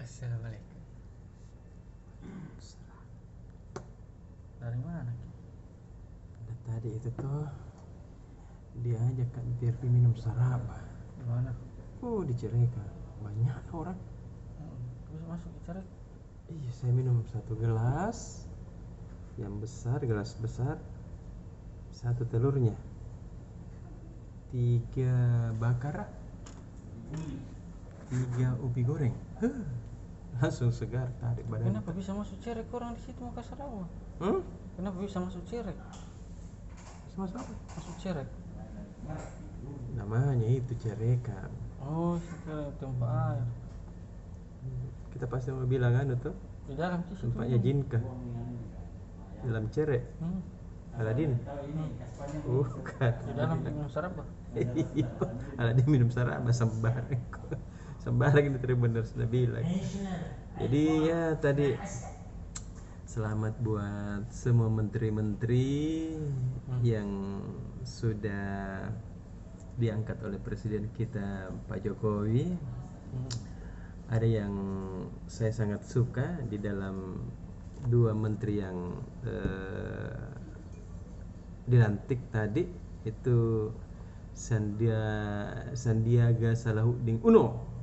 Assalamualaikum. Dari mana? Ada tadi itu tuh dia ajak kan Firly minum saraba. Di mana? Oh, di Cireka banyak orang. Bisa masuk bicara. Iya, saya minum satu gelas yang besar, gelas besar, satu telurnya, 3 bakar, 3 ubi goreng. Langsung segar tarik badan. Kenapa bisa masuk cerek orang di situ Makassar apa? Kenapa bisa masuk cerek? Sama apa? Masuk cerek. Namanya itu Cireka. Oh, sekarang tempat air. Kita pasti mau bilang anu tuh, Di dalam sih situ. tempatnya Jinka. Dalam cerek. Aladin. Bukan. Di dalam minum saraba. Iya, Aladin minum saraba sembarang. Sembarang ini benar sudah bilang. Jadi ya tadi selamat buat semua menteri-menteri yang sudah diangkat oleh presiden kita Pak Jokowi. Ada yang saya sangat suka di dalam 2 menteri yang dilantik tadi itu Sandiaga Salahuddin Uno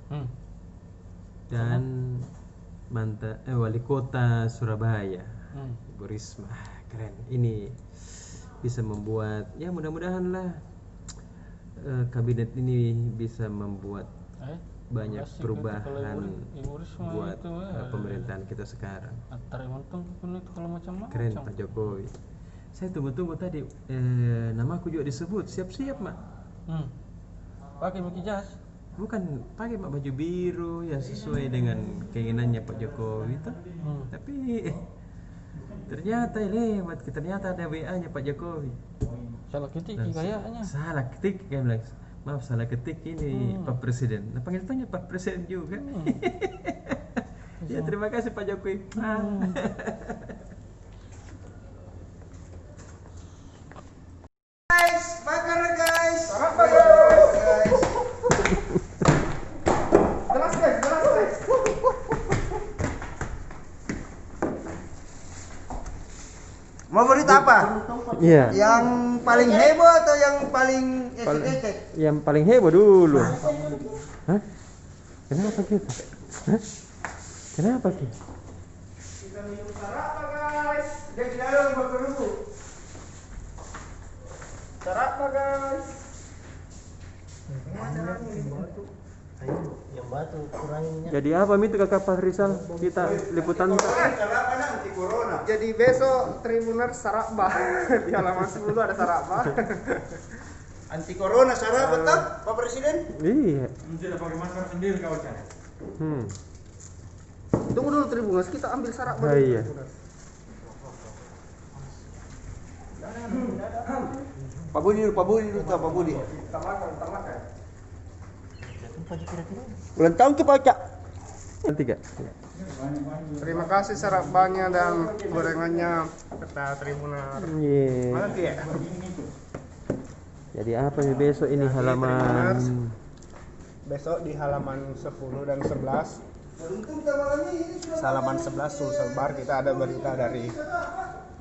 dan wali kota Surabaya Bu Risma. Keren. Ini bisa membuat, ya mudah-mudahan lah kabinet ini bisa membuat banyak perubahan buat pemerintahan kita sekarang. Antara untung pun itu kalau macam-macam. Keren Pak Jokowi. Saya tunggu-tunggu tadi namaku juga disebut. Siap-siap Mak. Pakai jas. Bukan pakai Mak baju biru ya sesuai dengan keinginannya Pak Jokowi itu. Tapi ternyata lewat, ternyata ada WA-nya Pak Jokowi. Salah ketik kayaknya. Salah ketik kayak bilang. Maaf salah ketik ini Pak Presiden. Nah panggil tanya Pak Presiden juga. Ya terima kasih Pak Jokowi. Guys, bakar guys. Apa guys? Gelas guys. Mau berita apa? Iya. Yang paling heboh atau yang paling estetik? Yang paling heboh dulu. Hah? Kenapa gitu? Hah? Kenapa gitu? Kita minum sarapa guys. Dia di dalam bakar dulu. Sarapa guys. Yang batu kurangnya. Jadi apa itu Kakak Pak Rizal? Kita liputan. Sarapa anti corona. Jadi besok Tribuners sarapa. Di halaman 10 ada sarapa. Anti corona sarapa tak Pak Presiden? Iya. Tidak pakai masker sendiri kau cari. Tunggu dulu Tribuners, kita ambil sarapa Ah, dulu. iya. Pak Budi dulu, Pak Budi. Ulang tahun ke Pak. Nanti Kak. Terima kasih sarapanya dan gorengannya kata Tribuner. Iya. Mana dia? Jadi apa nih besok ini halaman? Besok di halaman 10 dan 11. Halaman 11 Sulsel Bar kita ada berita dari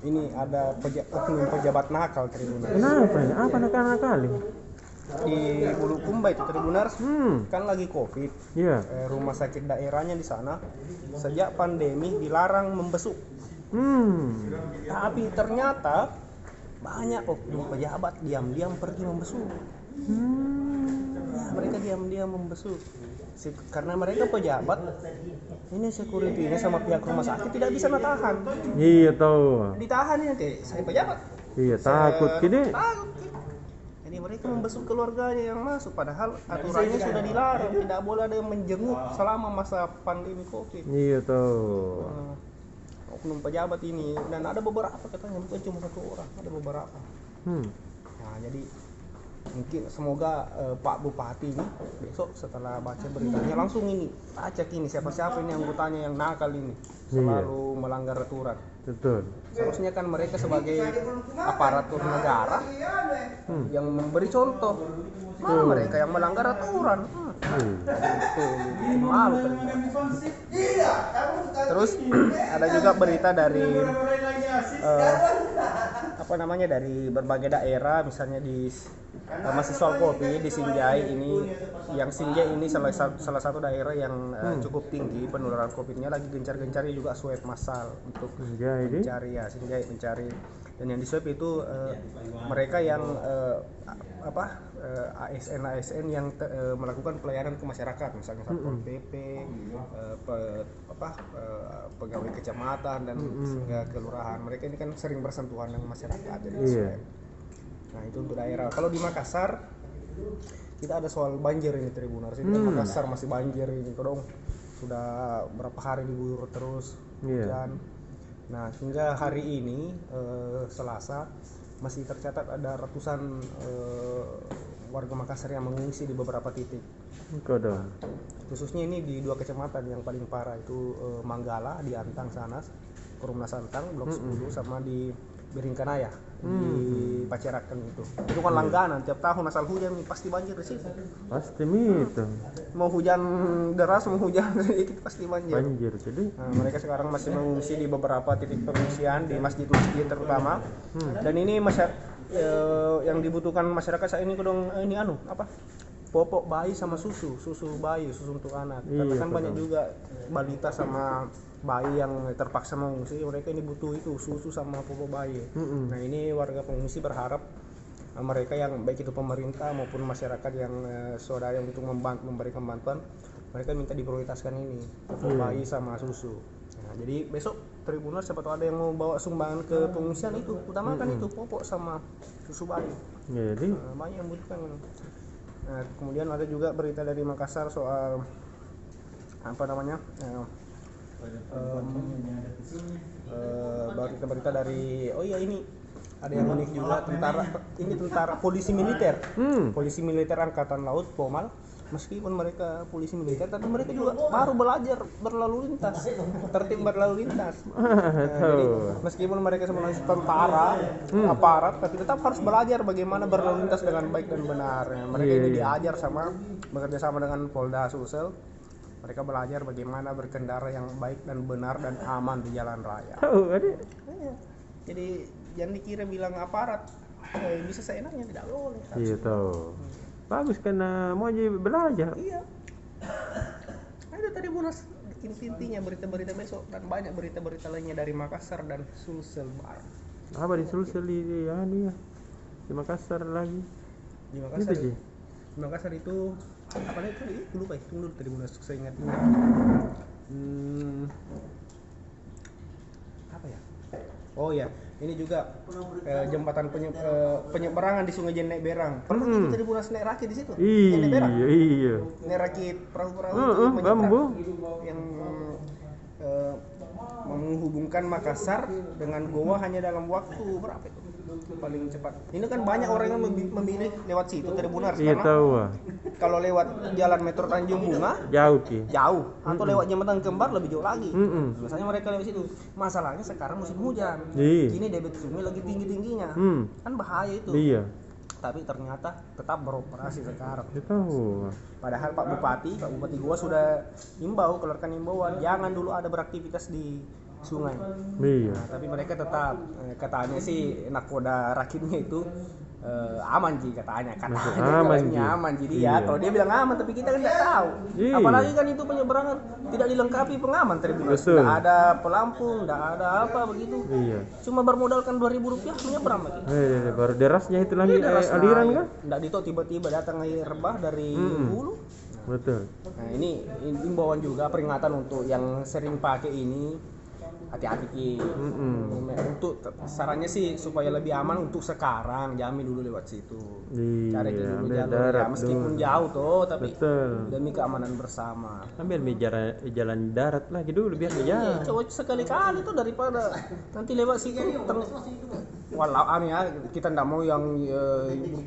ini ada oknum pejabat nakal Tribuner. Kenapa ini? Apa nakal-nakal? Di Bulukumba itu Tribuners kan lagi Covid. Iya. Rumah sakit daerahnya di sana sejak pandemi dilarang membesuk. Tapi ternyata banyak oknum pejabat diam-diam pergi membesuk. Mereka diam-diam membesuk karena mereka pejabat. Ini security ini sama pihak rumah sakit tidak bisa natahan. Iya tahu. Ditahan ya saya pejabat. Iya takut gini. Takut. Jadi mereka membesuk keluarganya yang masuk padahal aturannya sudah dilarang, tidak boleh ada yang menjenguk selama masa pandemi Covid. Iya tahu. Oknum pejabat ini dan ada beberapa katanya bukan cuma 1 orang, ada beberapa. Nah, jadi mungkin semoga Pak Bupati ini besok setelah baca beritanya langsung ini acak ini siapa-siapa ini anggotanya yang nakal ini selalu melanggar aturan. Betul. Seharusnya kan mereka sebagai aparatur negara yang memberi contoh. Malah mereka yang melanggar aturan. Itu malu ternyata. Terus ada juga berita dari dari berbagai daerah, misalnya di masih soal kopi di Sinjai ini. Yang Sinjai ini salah satu daerah yang cukup tinggi penularan COVID-nya, lagi gencar-gencarnya juga swab massal untuk mencari mencari. Dan yang di swab itu mereka yang ASN yang melakukan pelayanan ke masyarakat, misalnya Satpol PP, pegawai kecamatan dan sehingga kelurahan. Mereka ini kan sering bersentuhan dengan masyarakat, jadi swab. Nah, itu untuk daerah. Kalau di Makassar kita ada soal banjir ini, Tribuners. Ini Makassar masih banjir ini, kodong sudah berapa hari diguyur terus hujan. Nah, hingga hari ini Selasa masih tercatat ada ratusan warga Makassar yang mengungsi di beberapa titik. Khususnya ini di 2 kecamatan yang paling parah itu Manggala di Antang sana, Perumna Santang Blok 10, sama di Biringkanaya di Pacerakan itu. Itu kan langganan, tiap tahun asal hujan pasti banjir di situ. Pasti itu. Mau hujan deras, mau hujan sedikit pasti banjir. Jadi Mereka sekarang masih mengungsi di beberapa titik pengungsian di masjid-masjid terutama. Dan ini yang dibutuhkan masyarakat saat ini ini popok bayi sama susu bayi, susu untuk anak. Karena kan banyak juga balita sama bayi yang terpaksa mengungsi, mereka ini butuh itu susu sama popok bayi. Nah, ini warga pengungsi berharap mereka yang baik itu pemerintah maupun masyarakat yang saudara yang butuh memberikan bantuan, mereka minta diprioritaskan ini popok bayi sama susu. Nah, jadi besok Tribuners siapa tahu ada yang mau bawa sumbangan ke pengungsian, itu utamakan itu popok sama susu bayi. Jadi banyak yang butuhkan. Nah, kemudian ada juga berita dari Makassar soal berita dari ini ada yang unik juga, tentara polisi militer angkatan laut Pomal. Meskipun mereka polisi militer, tapi mereka juga baru belajar berlalu lintas, tertib berlalu lintas. Jadi meskipun mereka sebenarnya tentara, aparat, tapi tetap harus belajar bagaimana berlalu lintas dengan baik dan benar. Mereka ini diajar bekerja sama dengan Polda Sulsel. Mereka belajar bagaimana berkendara yang baik dan benar dan aman di jalan raya. Jadi jangan dikira bilang aparat bisa seenaknya, tidak boleh. Iya tahu. Bagus karena mau jadi belajar. Iya. Ada tadi bonus intinya berita-berita besok, dan banyak berita-berita lainnya dari Makassar dan Sulsel Barat. Apa di Sulsel di Makassar lagi? Di Makassar. Itu, di Makassar itu apa nih tadi? Lupa ya. Tunggu dulu tadi bonus saya ingat. Apa ya? Oh ya, ini juga jembatan penyeberangan di Sungai Jenek Berang. Pernah kita tadi bonus naik rakit di situ? Jenek Berang. Iya. Naik rakit perahu-perahu itu bambu yang menghubungkan Makassar dengan Goa hanya dalam waktu berapa itu? Paling cepat. Ini kan banyak orang yang memilih lewat situ Tribuners. Iya tahu. Kalau lewat jalan Metro Tanjung Bunga jauh, atau lewat Jembatan Kembar lebih jauh lagi. Biasanya mereka lewat situ. Masalahnya sekarang musim hujan. Ini debit sungai lagi tinggi-tingginya. Kan bahaya itu. Iya. Tapi ternyata tetap beroperasi sekarang. Tahu. Padahal Pak Bupati Goa sudah keluarkan himbauan jangan dulu ada beraktivitas di sungai. Iya. Nah, tapi mereka tetap katanya sih nakoda rakitnya itu aman sih katanya aman. Jadi ya kalau dia bilang aman, tapi kita kan tidak tahu. Apalagi kan itu penyeberangan tidak dilengkapi pengaman Tribuners. Tidak ada pelampung, tidak ada apa begitu. Iya. Cuma bermodalkan Rp2.000 menyeberang lagi. Baru derasnya itu lagi aliran kan? Tidak dito tiba-tiba datang air rebah dari hulu. Betul. Nah, ini imbauan juga, peringatan untuk yang sering pakai ini. Hati-hati Ki. Untuk sarannya sih supaya lebih aman untuk sekarang, jamin dulu lewat situ. Cari dulu jalur ya, meskipun jauh tuh, tapi demi keamanan bersama. Ambil jalan darat lagi dulu biar jalan. Coba sekali-kali tuh daripada nanti lewat situ. Walau ya, kita nggak mau yang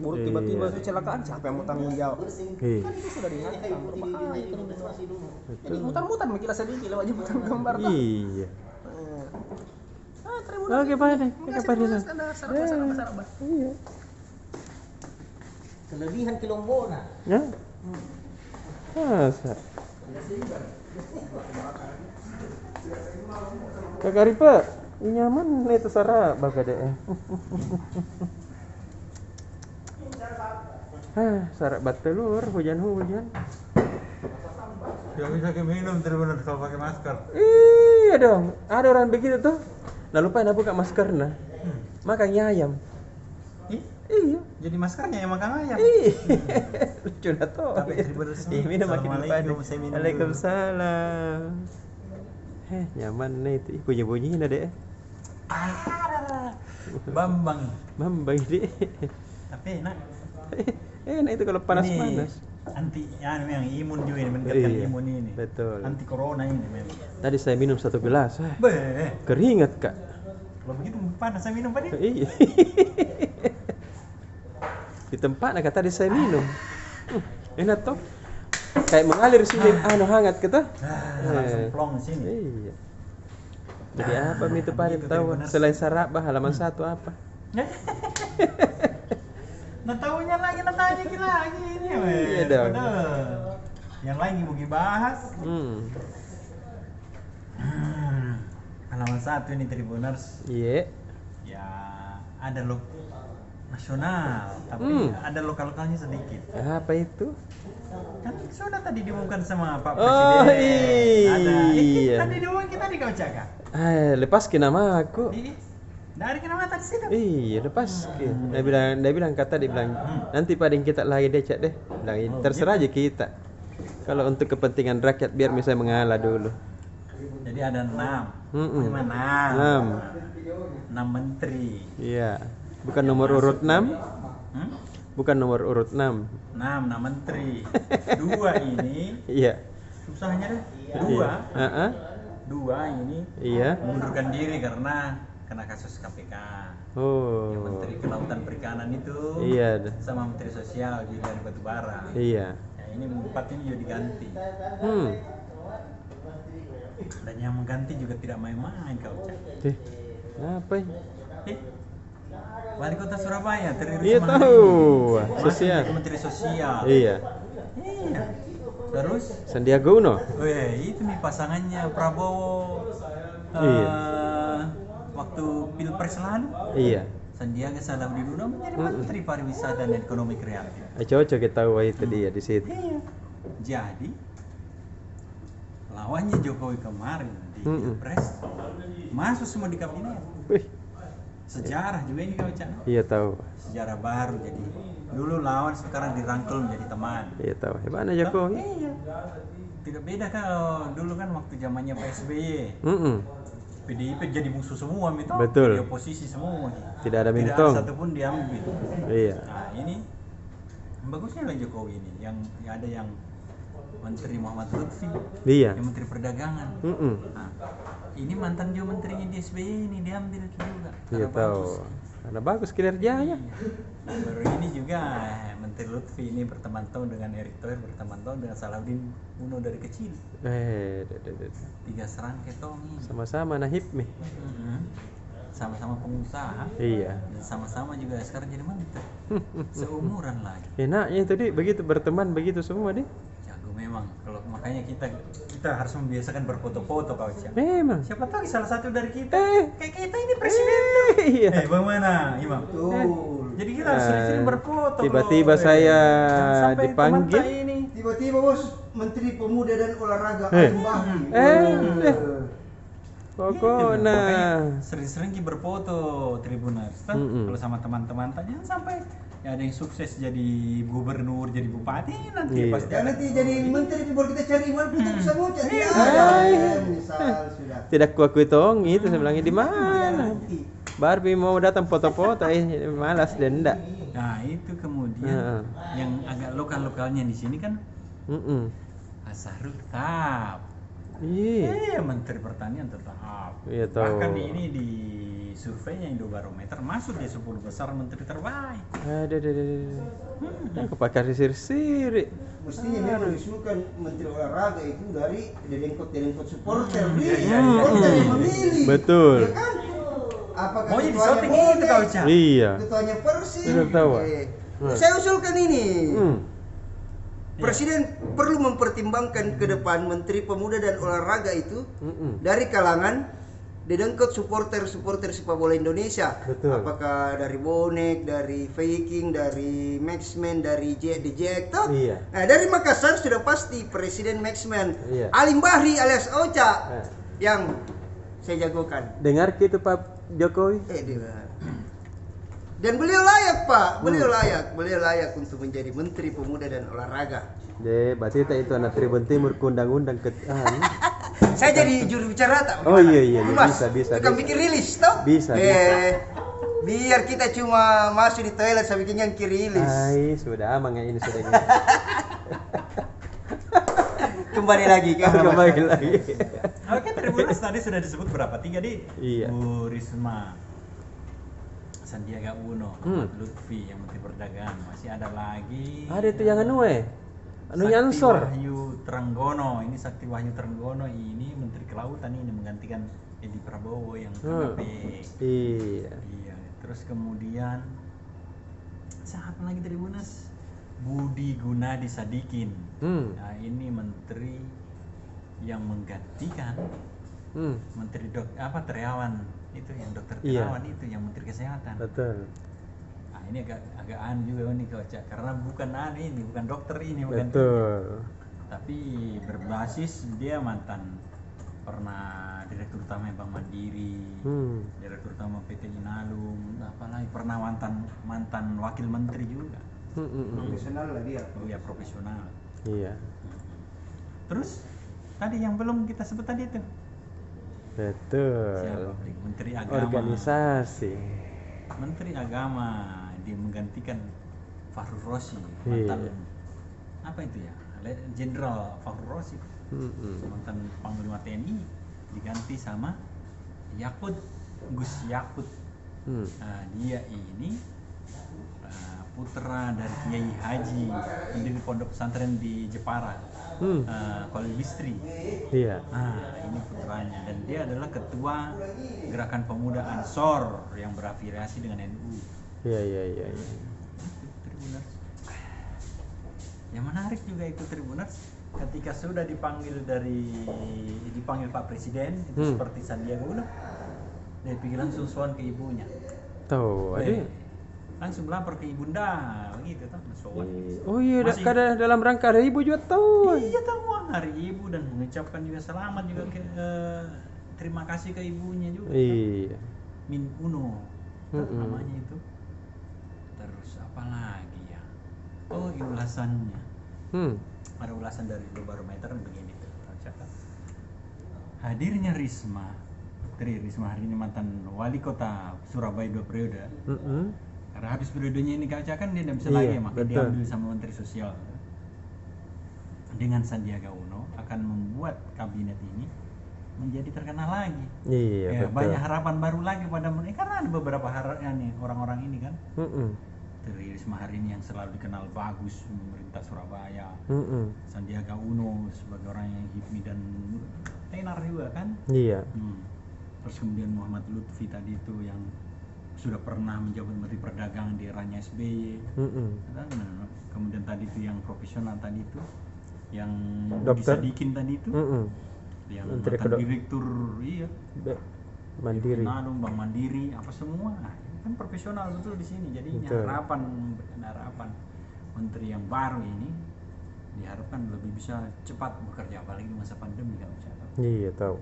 buruk tiba-tiba kecelakaan, siapa yang mau tanggung jawab? Kan itu sudah diingatkan, berbahaya. Jadi mutar-mutar kita sedikit lewat Jembatan Kembar. Iya. Oke, Pak deh. Kapan itu? Iya. Kelebihan Kilombona. Ya. Masa? Kakak Ripa, nyaman nih itu sarap baga deh. Sarap bat telur, hujan-hujan. Gak bisa minum bener kalau pakai masker. Iya dong, ada orang begitu tuh. Nah lupa buka masker nah. Makannya ayam. Iya. Jadi maskernya yang makan ayam. Lucu dah tuh. Tapi bersih. Minum makin Assalamualaikum, depan. saya minum dulu. Waalaikumsalam. Nyaman nih itu. Bunyi-bunyiin ada deh. Bambang. Bambang deh. Tapi enak. Enak itu kalau panas-panas. Anti yang imun juga ini, meningkatkan Iya, imun ini. betul. Anti corona ini memang. Tadi saya minum 1 gelas. Beh, Keringat kak. kalau begitu panas saya minum Pak. Iya. Di tempat kata tadi saya minum. Enak toh. Kayak mengalir sini hangat kita. Langsung plong sini. Iya. Jadi apa itu Pak tahu selain sarabah halaman 1 apa? Nah tahunya lagi, nah tanya lagi ini. Iya dong. Yang lagi mau dibahas. Halaman 1 ini Tribuners. Iya. Ya ada lo nasional, tapi ada lokal-lokalnya sedikit. Apa itu? Kan sudah tadi diumumkan sama Pak Oh, Presiden. Ada. iya. Tadi diumumkan kita di kau cakap. Lepaskin nama aku. Dari kenapa tadi situ? Iya, lepaskin. Dia bilang nanti pada yang kita lagi decak deh. Bilang terserah aja kita. Kalau untuk kepentingan rakyat biar misalnya mengalah dulu. Jadi ada 6. 6 menteri. Iya. Bukan nomor urut 6. Bukan nomor urut 6. 6 menteri. 2 ini Iya. susahnya deh. 2. Iya. 2 ini Iya. mengundurkan diri karena kena kasus KPK. Oh. Yang Menteri Kelautan Perikanan itu Iya. sama Menteri Sosial Julian Batubara. Iya. Ya, ini 4 ini juga diganti. Dan yang mengganti juga tidak main-main kau Cak. Apa ini? Wali Kota Surabaya, Tri Risma Iya hari tahu. ini. Sosial. Masuk Menteri Sosial. Iya. Iya. Terus, Sandiaga Uno. itu nih pasangannya Prabowo. Iya. Waktu Pilpres lalu, Iya. Sandiaga Salahuddin Uno menjadi Menteri Pariwisata dan Ekonomi Kreatif. Cocok kita tahu itu dia di situ. Iya. Jadi lawannya Jokowi kemarin di Pilpres masuk semua di kabinet. Wih. Sejarah juga ini kau Cak. Iya tahu. Sejarah baru, jadi dulu lawan sekarang dirangkul menjadi teman. Iya tahu. Hebat Jokowi. Iya. Tidak beda kalau dulu kan waktu zamannya PSBY. PDIP jadi musuh semua gitu. Betul. Jadi oposisi semua. Tidak ada Tidak mintong. ada satupun diambil. Iya. Nah, ini bagusnya lah Jokowi ini yang ada yang Menteri Muhammad Lutfi. Iya. Yang Menteri Perdagangan. Nah, ini mantan juga menterinya di SBY ini diambil juga. Iya tahu. Karena bagus kinerjanya. Baru ini juga Menteri Lutfi ini berteman tahun dengan Erick Thohir, berteman tahun dengan Salahuddin Uno dari kecil. 3 serangkai tong ini. Sama-sama nahib nih. Sama-sama pengusaha. Iya. Dan sama-sama juga sekarang jadi menteri. Seumuran lagi. Enaknya itu dia begitu berteman begitu semua deh. Jago memang. Kalau makanya kita harus membiasakan berfoto-foto kau Cak. Memang. Siapa tahu salah satu dari kita. Kayak kita ini presiden. Iya. Bagaimana, Imam? Jadi kita harus sering berfoto. Tiba-tiba saya sampai dipanggil. teman ini. Tiba-tiba bos Menteri Pemuda dan Olahraga Eh. Alim Bahri. Pokoknya. Makanya sering-sering kita berfoto Tribuners. Kalau sama teman-teman tanya sampai ya ada yang sukses jadi gubernur, jadi bupati nanti Iya. pasti Dan ada. nanti jadi menteri baru kita cari mana kita bisa mau cari Iya. misal sudah. Tidak kuakui tong itu saya bilangnya di mana? Nanti. Barbie mau datang foto-foto malas dan enggak. Nah, itu kemudian yang agak lokal-lokalnya di sini kan Asarul tetap. Iya. Menteri Pertanian tetap. Iya, tahu. Bahkan ini di surveinya Indobarometer masuk di 10 besar menteri terbaik. Ada. Aku pakai siri-siri. Mestinya memang disuruhkan Menteri Olahraga itu dari dedengkot supporter. Iya. Supporter yang memilih. Betul. Ya kan? Apakah Maunya ketuanya disorting boleh? itu kau Cak. Iya. Ketuanya Persib. Tidak tahu. Saya usulkan ini. Presiden perlu mempertimbangkan ke depan Menteri Pemuda dan Olahraga itu dari kalangan dedengkot supporter sepak bola Indonesia. Betul. Apakah dari bonek, dari Viking, dari Maxman, dari The Jack toh? Iya. Nah, dari Makassar sudah pasti Presiden Maxman. Iya. Alim Bahri alias Ocha yang saya jagokan. Dengar gitu Pak Jokowi? Dan beliau layak Pak, beliau layak untuk menjadi Menteri Pemuda dan Olahraga. Berarti itu anak Tribun Timur undang-undang ke Saya jadi juru bicara tak? Oh iya, Mas, bisa. Bukan bikin rilis toh? Bisa. Biar kita cuma masuk di toilet saya bikin yang rilis. Sudah aman ini sudah ini. Kembali lagi. Oke, Tribuners tadi sudah disebut berapa? 3 di. Iya. Bu Risma, Sandiaga Uno, Ahmad Lutfi yang Menteri Perdagangan. Masih ada lagi. Ada itu yang anu Sakti nyansor. Wahyu Trenggono. Ini Sakti Wahyu Trenggono ini Menteri Kelautan ini menggantikan Edi Prabowo yang KKP. Iya. Iya. Terus kemudian siapa lagi Tribuners? Budi Gunadi Sadikin. Nah, ini menteri yang menggantikan Menteri Terawan itu yang dokter Terawan itu yang Menteri Kesehatan. Betul. Nah, ini agak aneh juga nih Cak, karena bukan bukan dokter ini bukan. Betul. Tapi berbasis dia pernah direktur utama Bank Mandiri, direktur utama PT Inalum, apalagi pernah mantan wakil menteri juga. Profesional lah dia. Oh ya, profesional. Iya. Terus tadi yang belum kita sebut tadi itu Betul. siapa? Menteri Agama. Organisasi. Menteri Agama dia menggantikan Fahru Rosi, Iya. mantan apa itu ya? Jenderal Fahru Rosi, mantan Panglima TNI, diganti sama Gus Yakut. Nah, dia ini putra dari Kiai Haji pendiri pondok pesantren di Jepara, Kolil Bistri. Iya. Nah, ini putranya dan dia adalah ketua Gerakan Pemuda Ansor yang berafiliasi dengan NU. Iya. Tribuners. Yang menarik juga itu Tribuners, ketika sudah dipanggil Pak Presiden itu seperti Sandiaga Uno, dia pergi langsung sowan ke ibunya. Tahu, ada. Langsung lapor ke ibunda begitu toh, sowan. Oh iya, Masih- dalam rangka hari ibu juga tahu. Iya tahu hari ibu dan mengucapkan juga selamat juga terima kasih ke ibunya juga. Iya. Min Uno namanya itu. Terus apa lagi ya? Oh, ulasannya. Ada ulasan dari Indobarometer begini tuh. Catat. Hadirnya Risma hari ini mantan wali kota Surabaya 2 periode. Karena habis periodenya ini kan dia tidak bisa lagi, maka betul. diambil sama Menteri Sosial. Dengan Sandiaga Uno akan membuat kabinet ini menjadi terkenal lagi. Iya, betul. Banyak harapan baru lagi pada mereka karena ada beberapa harapan nih orang-orang ini kan. Dari Risma hari ini yang selalu dikenal bagus memerintah Surabaya. Sandiaga Uno sebagai orang yang hipmi dan tenar juga kan. Iya. Terus kemudian Muhammad Lutfi tadi itu yang sudah pernah menjabat Menteri Perdagangan di eranya SBY. Kemudian tadi itu yang profesional tadi itu yang Dokter. Budi Sadikin tadi itu yang Menteri mantan direktur Mandiri. Bank Mandiri apa semua. Nah, kan profesional betul di sini. Jadinya Betul. harapan menteri yang baru ini diharapkan lebih bisa cepat bekerja, apalagi di masa pandemi kalau saya tahu. Iya, tahu.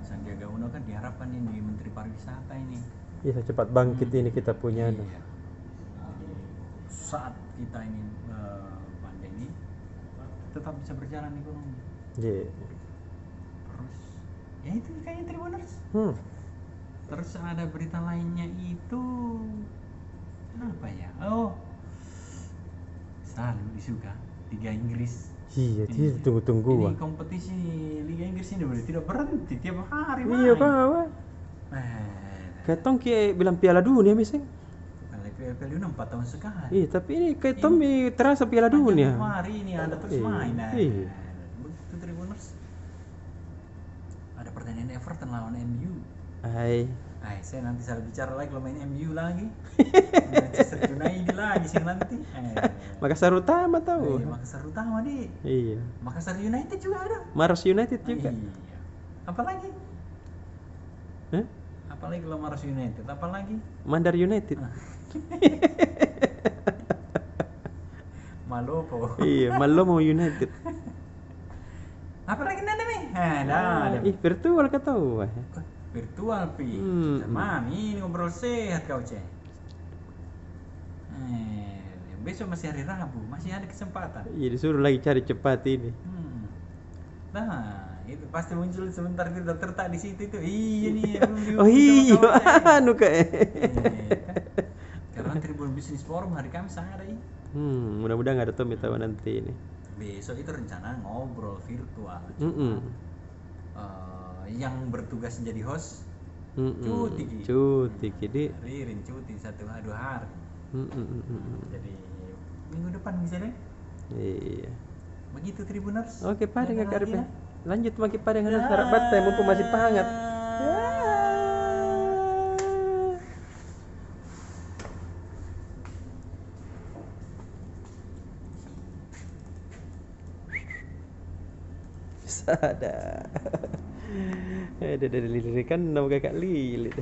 Sandiaga Uno kan diharapkan ini Menteri Pariwisata ini. Iya, cepat bangkit ini kita punya. Iya. Jadi saat kita ini pandemi tetap bisa berjalan ekonomi. Iya. Terus ya itu kayaknya Tribuners. Terus ada berita lainnya itu apa ya? Oh, selalu disuka Liga Inggris. Iya, dia tunggu-tunggu. Ini kompetisi Liga Inggris ini berarti tidak berhenti tiap hari. Iya, Pak. Ketong bilang Piala Dunia misalnya. Piala Dunia 4 tahun sekali. Iya, tapi ini ketong terasa Piala Dunia. Hari ini ada terus main. Iya. Begitu Tribuners. Ada pertandingan Everton lawan MU. Saya nanti salah bicara lagi kalau main MU lagi. Manchester United lagi sih nanti. Makassar Utama tahu. Makassar Utama nih. Iya. Makassar United juga ada. Maros United juga. Iya. Apalagi? Hah? Apalagi kalau Maros United? Apalagi? Mandar United. Malopo. Iya, Malomo United. Apalagi nana nih? Ada. Virtual kata tahu. Virtual pi. Mami ini ngobrol sehat kau cek. Besok masih hari Rabu, masih ada kesempatan. Iya disuruh lagi cari cepat ini. Nah, itu pasti muncul sebentar itu udah tertak di situ itu. Iya nih. Oh iya, anu kayak. Karena Tribun Bisnis Forum hari Kamis ada ini. Mudah-mudahan nggak ada Tommy tahu nanti ini. Besok itu rencana ngobrol virtual. Yang bertugas menjadi host cuti kini Ririn cuti 1-2 hari. Jadi minggu depan bisa deh. Iya. Begitu Tribuners. Oke, pada nggak karepnya. Lanjut makin pada dengan sarap batai mumpung masih pahangat. Sada. Ada lirikan nama kakak lilit.